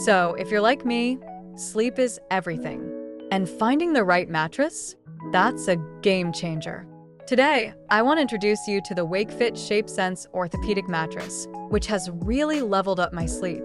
So, if you're like me, sleep is everything. And finding the right mattress? That's a game changer. Today, I want to introduce you to the Wakefit ShapeSense orthopedic mattress, which has really leveled up my sleep.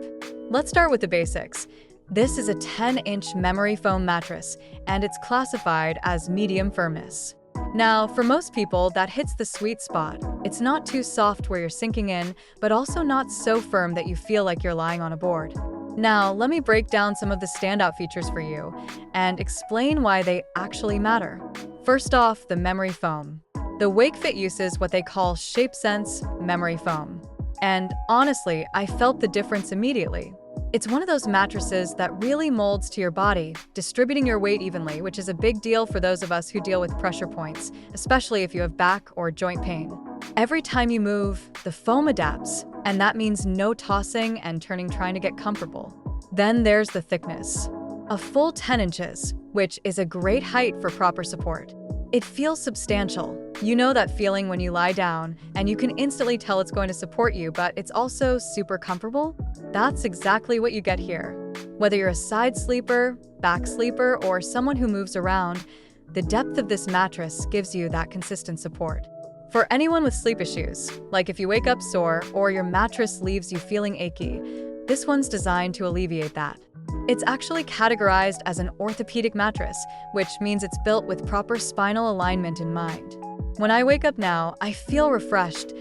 Let's start with the basics. This is a 10-inch memory foam mattress, and it's classified as medium firmness. Now, for most people, that hits the sweet spot. It's not too soft where you're sinking in, but also not so firm that you feel like you're lying on a board. Now, let me break down some of the standout features for you and explain why they actually matter. First off, the memory foam. The Wakefit uses what they call ShapeSense memory foam. And honestly, I felt the difference immediately. It's one of those mattresses that really molds to your body, distributing your weight evenly, which is a big deal for those of us who deal with pressure points, especially if you have back or joint pain. Every time you move, the foam adapts, and that means no tossing and turning trying to get comfortable. Then there's the thickness. A full 10 inches, which is a great height for proper support. It feels substantial. You know that feeling when you lie down, and you can instantly tell it's going to support you, but it's also super comfortable? That's exactly what you get here. Whether you're a side sleeper, back sleeper, or someone who moves around, the depth of this mattress gives you that consistent support. For anyone with sleep issues, like if you wake up sore or your mattress leaves you feeling achy, this one's designed to alleviate that. It's actually categorized as an orthopedic mattress, which means it's built with proper spinal alignment in mind. When I wake up now, I feel refreshed,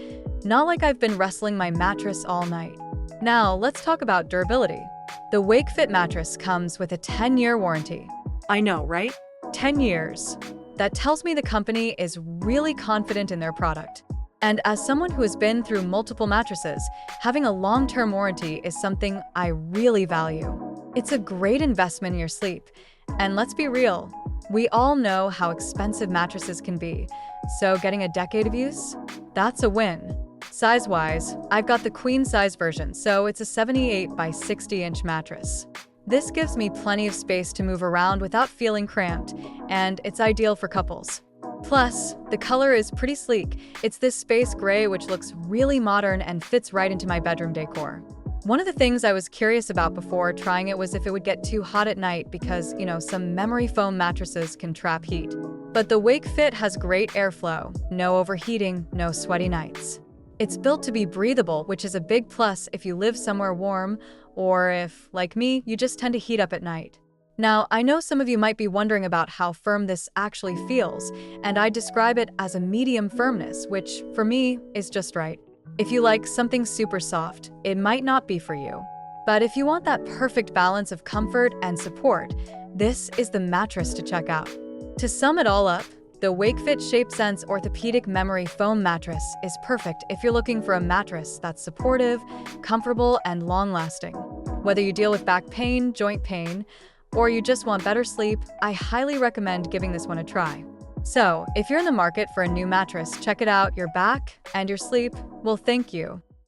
not like I've been wrestling my mattress all night. Now, let's talk about durability. The Wakefit mattress comes with a 10-year warranty. I know, right? 10 years. That tells me the company is really confident in their product. And as someone who has been through multiple mattresses, having a long-term warranty is something I really value. It's a great investment in your sleep. And let's be real, we all know how expensive mattresses can be. So getting a decade of use? That's a win. Size-wise, I've got the queen-size version, so it's a 78 by 60-inch mattress. This gives me plenty of space to move around without feeling cramped, and it's ideal for couples. Plus, the color is pretty sleek. It's this space gray which looks really modern and fits right into my bedroom decor. One of the things I was curious about before trying it was if it would get too hot at night because, some memory foam mattresses can trap heat. But the Wakefit has great airflow, no overheating, no sweaty nights. It's built to be breathable, which is a big plus if you live somewhere warm or if, like me, you just tend to heat up at night. Now, I know some of you might be wondering about how firm this actually feels, and I describe it as a medium firmness, which, for me, is just right. If you like something super soft, it might not be for you. But if you want that perfect balance of comfort and support, this is the mattress to check out. To sum it all up, the Wakefit ShapeSense orthopedic memory foam mattress is perfect if you're looking for a mattress that's supportive, comfortable, and long-lasting. Whether you deal with back pain, joint pain, or you just want better sleep, I highly recommend giving this one a try. So, if you're in the market for a new mattress, check it out. Your back and your sleep will thank you.